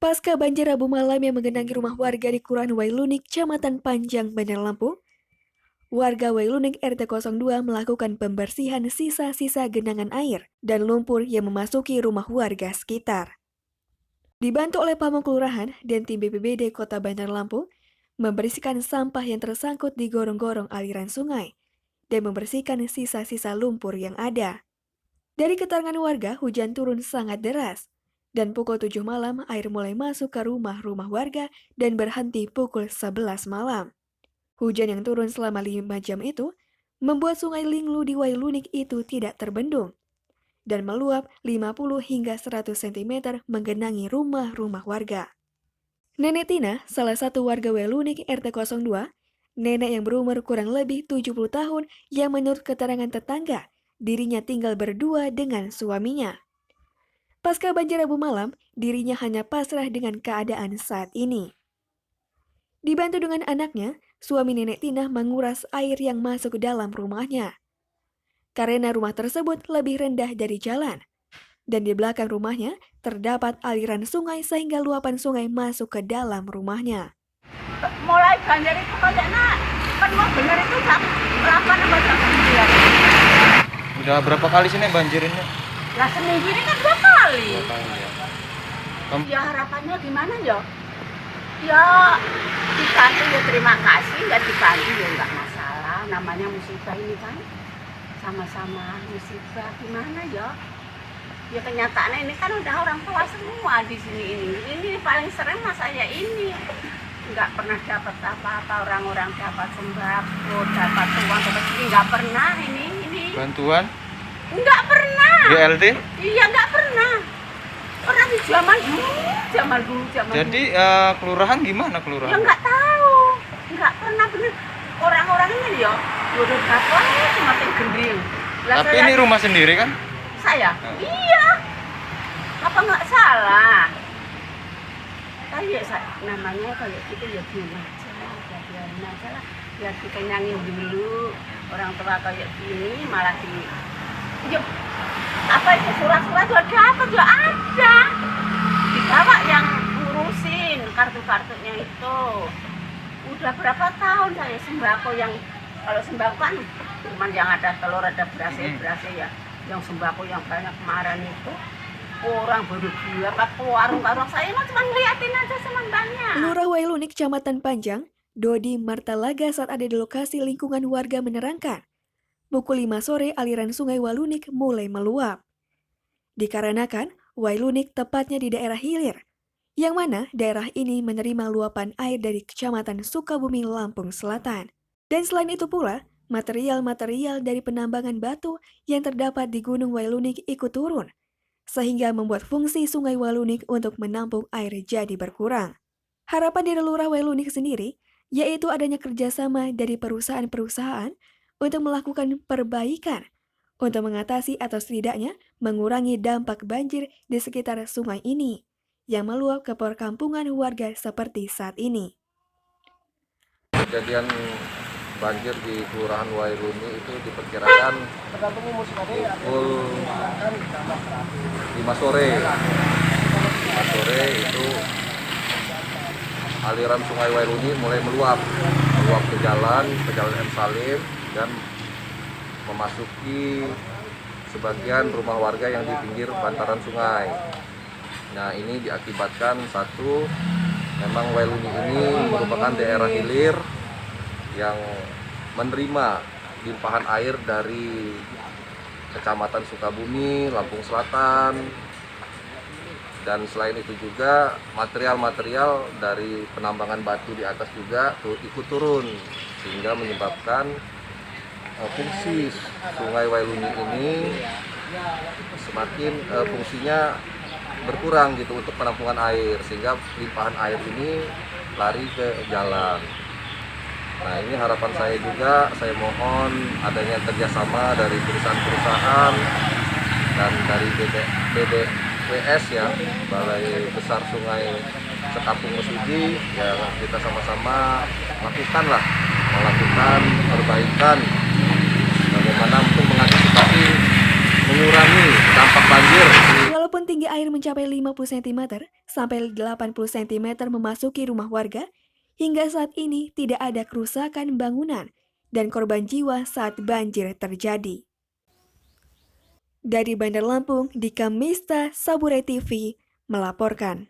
Pasca banjir Rabu malam yang menggenangi rumah warga di Kelurahan Wailunik, Kecamatan Panjang, Bandar Lampung, warga Wailunik RT 02 melakukan pembersihan sisa-sisa genangan air dan lumpur yang memasuki rumah warga sekitar. Dibantu oleh pamong kelurahan dan tim BPBD Kota Bandar Lampung, membersihkan sampah yang tersangkut di gorong-gorong aliran sungai dan membersihkan sisa-sisa lumpur yang ada. Dari keterangan warga, hujan turun sangat deras. Dan pukul 7 malam, air mulai masuk ke rumah-rumah warga dan berhenti pukul 11 malam. Hujan yang turun selama 5 jam itu membuat sungai Linglu di Wailunik itu tidak terbendung dan meluap 50 hingga 100 cm menggenangi rumah-rumah warga. Nenek Tina, salah satu warga Wailunik RT 02, nenek yang berumur kurang lebih 70 tahun yang menurut keterangan tetangga, dirinya tinggal berdua dengan suaminya. Pasca banjir Rabu malam, dirinya hanya pasrah dengan keadaan saat ini. Dibantu dengan anaknya, suami nenek Tina menguras air yang masuk ke dalam rumahnya. Karena rumah tersebut lebih rendah dari jalan, dan di belakang rumahnya terdapat aliran sungai sehingga luapan sungai masuk ke dalam rumahnya. Mulai banjir itu kayaknya kan mau bener itu jam 8 atau jam 9. Udah berapa kali sih nih banjirnya? Lah seminggu ini kan 2 kali. 2 kali ya. Ya harapannya gimana ya? Ya dibantu ya terima kasih, nggak dibantu ya nggak masalah. Namanya musibah ini kan sama-sama musibah, gimana ya? Ya kenyataannya ini kan udah orang tua semua di sini ini. Ini paling sering mas saya ini nggak pernah dapat apa-apa, orang-orang dapat sembako, dapat uang, dapat ini nggak pernah ini. Bantuan? Nggak pernah. BLT? Iya nggak pernah. Pernah di zaman dulu. Jadi kelurahan gimana Ya kelurahan? nggak tahu, nggak pernah bener. Orang-orang ini ya, udah berapa semakin gending. Lah Tapi saya- ini rumah sendiri kan? Saya? Iya. Apa nggak salah? Kayak namanya kayak gitu ya diam aja, ya biarin aja lah. Biar dikenyangin dulu. Orang tua kayak gini malah ya, apa itu surat-surat juga ada. Dibawa yang ngurusin kartu-kartunya itu. Udah berapa tahun saya sembako yang kalau sembako kan cuma yang ada telur, ada beras ya. Yang sembako yang banyak kemarin itu orang baru dapat ke warung-warung, saya mah cuma ngeliatin aja senang banyak. Lurah Wailunik, Kecamatan Panjang, Dodi Martalaga saat ada di lokasi lingkungan warga menerangkan, pukul 5 sore aliran sungai Wailunik mulai meluap. Dikarenakan Wailunik tepatnya di daerah hilir, yang mana daerah ini menerima luapan air dari Kecamatan Sukabumi, Lampung Selatan. Dan selain itu pula, material-material dari penambangan batu yang terdapat di Gunung Wailunik ikut turun, sehingga membuat fungsi sungai Wailunik untuk menampung air jadi berkurang. Harapan dari Lurah Wailunik sendiri, yaitu adanya kerjasama dari perusahaan-perusahaan untuk melakukan perbaikan, untuk mengatasi atau setidaknya mengurangi dampak banjir di sekitar sungai ini, yang meluap ke perkampungan warga seperti saat ini. Kejadian banjir di Kelurahan Wailunik itu diperkirakan pukul 5 sore. 5 sore itu aliran sungai Wailunik mulai meluap ke jalan M. Salim dan memasuki sebagian rumah warga yang di pinggir bantaran sungai. Nah, ini diakibatkan satu, memang Wailunik ini merupakan daerah hilir yang menerima limpahan air dari Kecamatan Sukabumi, Lampung Selatan, dan selain itu juga material-material dari penambangan batu di atas juga ikut turun, sehingga menyebabkan fungsi sungai Wailunik ini semakin fungsinya berkurang gitu untuk penampungan air, sehingga limpahan air ini lari ke jalan. Nah, ini harapan saya juga, saya mohon adanya kerjasama dari perusahaan-perusahaan dan dari BBWS ya, Balai Besar Sungai Sekampung Mesuji, ya kita sama-sama melakukan perbaikan bagaimana untuk mengantisipasi mengurangi dampak banjir. Walaupun tinggi hingga air mencapai 50 cm sampai 80 cm memasuki rumah warga. Hingga saat ini tidak ada kerusakan bangunan dan korban jiwa saat banjir terjadi. Dari Bandar Lampung, Dika Mista, Saburai TV, melaporkan.